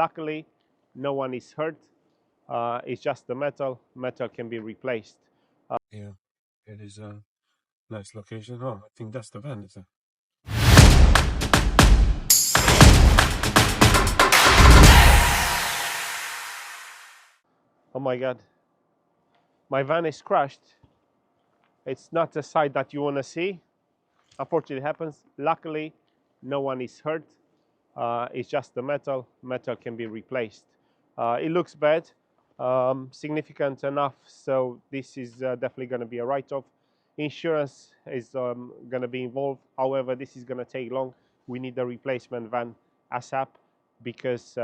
Luckily, no one is hurt. It's just the metal. Metal can be replaced. Yeah, it is a nice location. Oh, I think that's the van, isn't it? Oh my God, my van is crashed. It's not a sight that you want to see. Unfortunately, it happens. Luckily, no one is hurt. It's just the metal. Metal can be replaced. It looks bad, significant enough, so this is definitely going to be a write-off. Insurance is going to be involved. However, this is going to take long. We need a replacement van ASAP because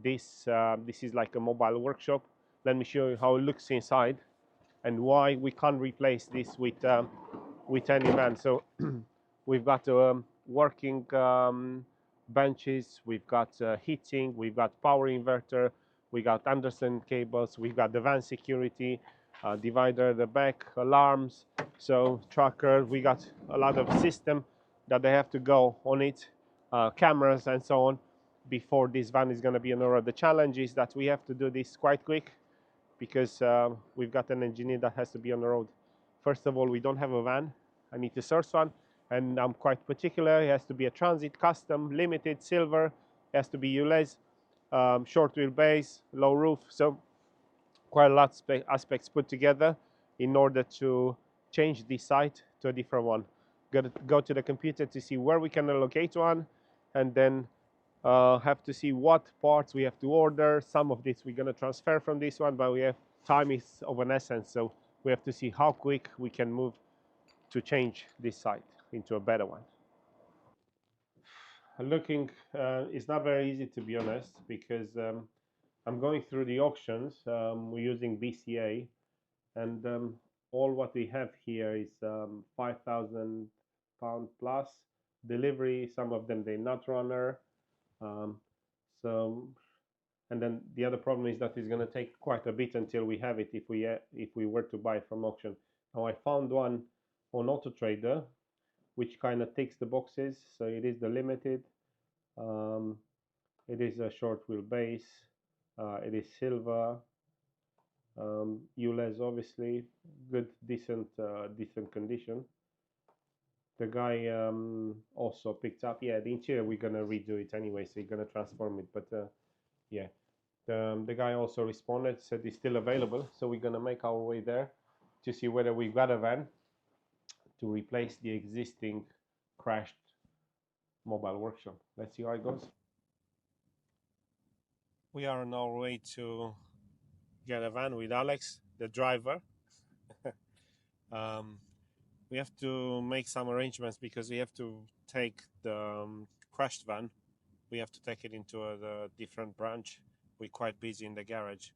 this is like a mobile workshop. Let me show you how it looks inside and why we can't replace this with any van. So we've got working benches, we've got heating, we've got power inverter, we got Anderson cables, we've got the van security, divider, the back, alarms, so tracker. We got a lot of system that they have to go on it, cameras and so on, before this van is going to be on the road. The challenge is that we have to do this quite quick because we've got an engineer that has to be on the road. First of all, we don't have a van. I need to source one, and I'm quite particular. It has to be a transit, custom, limited, silver. It has to be ULEZ, short wheelbase, low roof. So quite a lot of aspects put together in order to change this site to a different one. Got to go to the computer to see where we can allocate one, and then have to see what parts we have to order. Some of this we're going to transfer from this one, but we have time is of an essence, so we have to see how quick we can move to change this site into a better one. Looking, it's not very easy to be honest, because I'm going through the auctions. We're using BCA, and all what we have here is £5,000 plus delivery. Some of them they're not runner. Um, so, and then the other problem is that it's going to take quite a bit until we have it if we were to buy from auction. Now I found one on Auto Trader, which kind of ticks the boxes. So it is the limited. Um, it is a short wheelbase. It is silver. ULEZ obviously good, decent condition. The guy also picked up. Yeah, the interior we're gonna redo it anyway, so you're gonna transform it. But yeah, the guy also responded, said he's still available, so we're gonna make our way there to see whether we've got a van to replace the existing crashed mobile workshop. Let's see how it goes. We are on our way to get a van with Alex, the driver. We have to make some arrangements because we have to take the crashed van. We have to take it into a different branch. We're quite busy in the garage,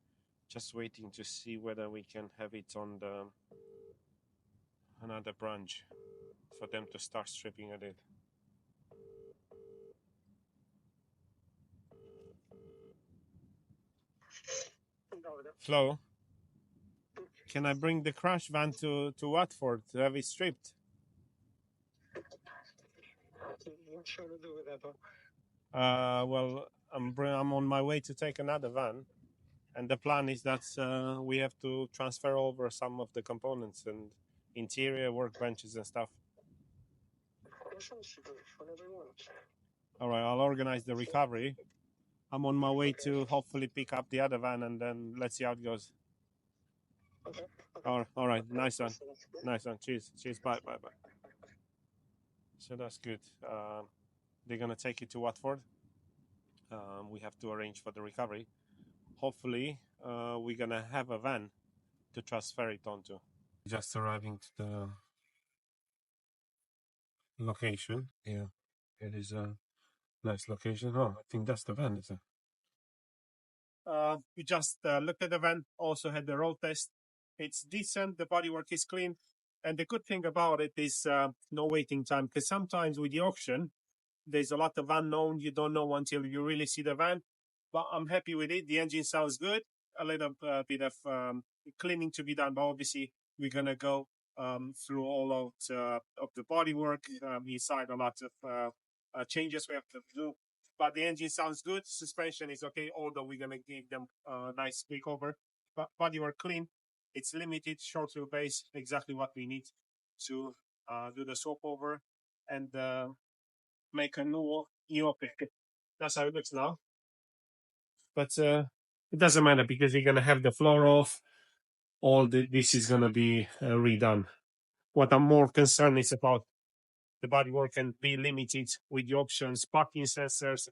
just waiting to see whether we can have it on the another branch for them to start stripping at it. Flo, can I bring the crash van to Watford to have it stripped? What should I do with that one? Well, I'm on my way to take another van, and the plan is that we have to transfer over some of the components and interior workbenches and stuff. All right, I'll organize the recovery. I'm on my way to hopefully pick up the other van, and then let's see how it goes. Okay. All right, nice one. Cheers. Bye. So that's good. They're gonna take it to Watford. We have to arrange for the recovery. Hopefully, we're gonna have a van to transfer it onto. Just arriving to the location. Yeah, it is a nice location. Oh, I think that's the van, isn't it? We just looked at the van, also had the road test. It's decent, the bodywork is clean, and the good thing about it is no waiting time, because sometimes with the auction, there's a lot of unknown. You don't know until you really see the van, but I'm happy with it. The engine sounds good. A little bit of cleaning to be done, but obviously we're going to go through all of the bodywork inside. A lot of changes we have to do. but the engine sounds good. Suspension is okay, although we're gonna give them a nice makeover. But bodywork clean. It's limited, short wheelbase, exactly what we need to do the swap over and make a new pick. That's how it looks now. But it doesn't matter because we're gonna have the floor off. This is gonna be redone. What I'm more concerned is about the bodywork can be limited with the options, parking sensors,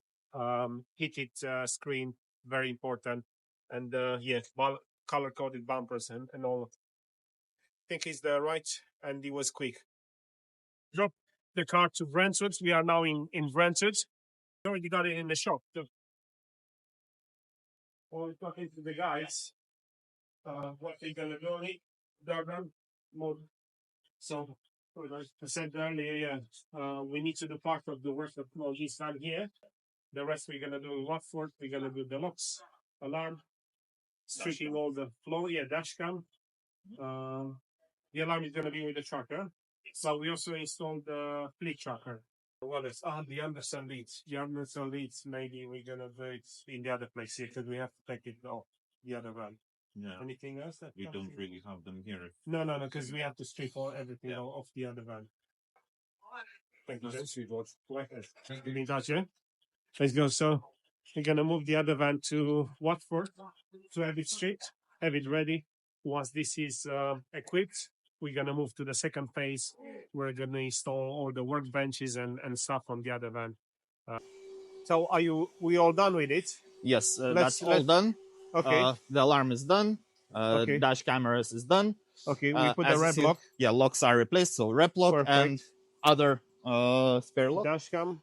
heated screen, very important, and color coded bumpers and all. I think it's the right, and it was quick. Drop the car to Brentwood. We are now in Brentwood. Already got it in the shop. We're talking to the guys. What they're gonna do? They're done. So, like I said earlier, we need to do part of the work that is done here. The rest we're gonna do in Watford. We're gonna do the locks, alarm, stripping all the floor. Yeah, dashcam. The alarm is gonna be with the tracker. So we also installed the fleet tracker. What is the Anderson leads? The Anderson leads. Maybe we're gonna do it in the other place here because we have to take it off the other van. Yeah. Anything else that We don't really have them here. No, because we have to strip everything off the other van. Thank you. Give me that, yeah? Let's go. So we're gonna move the other van to Watford to have it stripped, have it ready. Once this is equipped, we're gonna move to the second phase. We're gonna install all the workbenches and stuff on the other van. So we all done with it? Yes, that's all done. Okay. The alarm is done. Okay. Dash cameras is done. Okay, we put the as you red see, lock. Yeah, locks are replaced. So rep lock Perfect. and other spare lock. Dashcam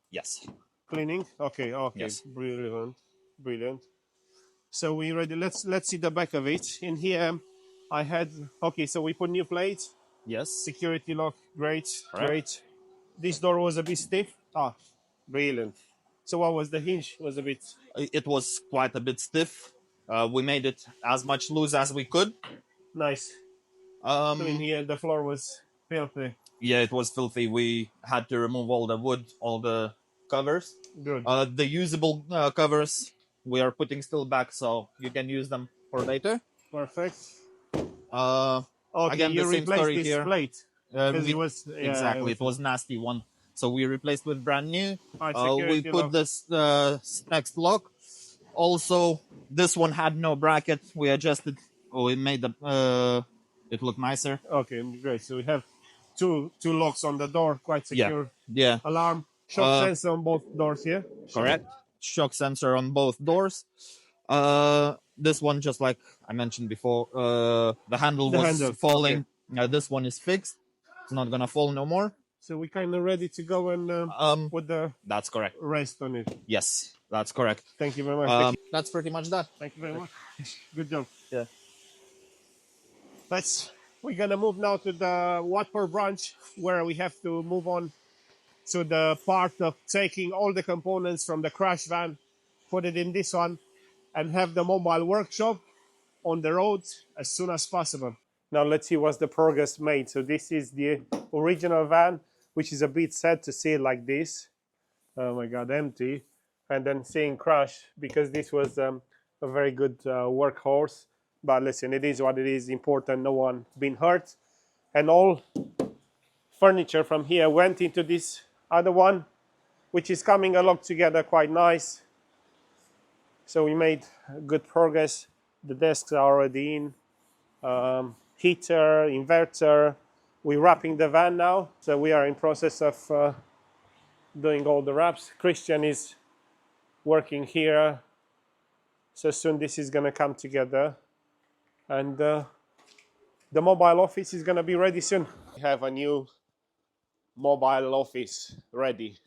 Yes. cleaning. Okay. Yes. Brilliant. So we ready. Let's see the back of it. In here, I had so we put new plates. Yes. Security lock, great. This door was a bit stiff. Brilliant. So what was the hinge? Was a bit. It was quite a bit stiff. We made it as much loose as we could. Nice. In here, the floor was filthy. Yeah, it was filthy. We had to remove all the wood, all the covers. Good. The usable covers we are putting still back, so you can use them for later. Perfect. Again, you the same replaced story this here. plate. It was exactly. It was nasty one. So we replaced with brand new. Security We put lock. this next lock. Also, this one had no bracket. We adjusted. We made it look nicer. Okay, great. So we have two locks on the door, quite secure. Yeah. Alarm, shock sensor on both doors here. Correct. Shock sensor on both doors. This one, just like I mentioned before, the handle was falling. This one is fixed. It's not gonna fall no more. So we're kind of ready to go and with the That's correct. rest on it. Yes, that's correct. Thank you very much. That's pretty much that. Thank you very much. Good job. Yeah. We're gonna move now to the Watford branch where we have to move on to the part of taking all the components from the crash van, put it in this one, and have the mobile workshop on the road as soon as possible. Now let's see what's the progress made. So this is the original van, which is a bit sad to see it like this. Oh my God, empty. And then seeing crash because this was a very good workhorse. But listen, it is what it is. Important, no one been hurt. And all furniture from here went into this other one, which is coming along together quite nice. So we made good progress. The desks are already in. Heater, inverter. We're wrapping the van now. So we are in process of doing all the wraps. Christian is working here. So soon this is going to come together. And the mobile office is going to be ready soon. We have a new mobile office ready.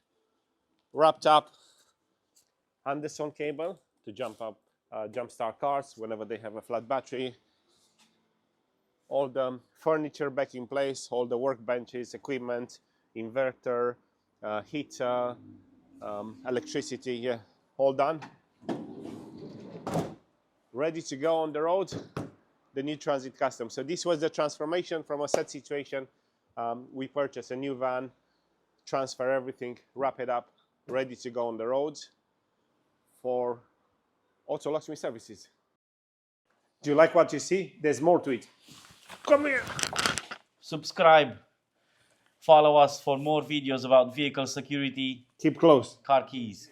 Wrapped up Anderson cable to jumpstart cars whenever they have a flat battery. All the furniture back in place, all the workbenches, equipment, inverter, heater, electricity, all done. Ready to go on the road, the new Transit Custom. So this was the transformation from a set situation. We purchased a new van, transfer everything, wrap it up, ready to go on the roads for auto locksmith services. Do you like what you see? There's more to it. Come here. Subscribe. Follow us for more videos about vehicle security, Keep close. car keys.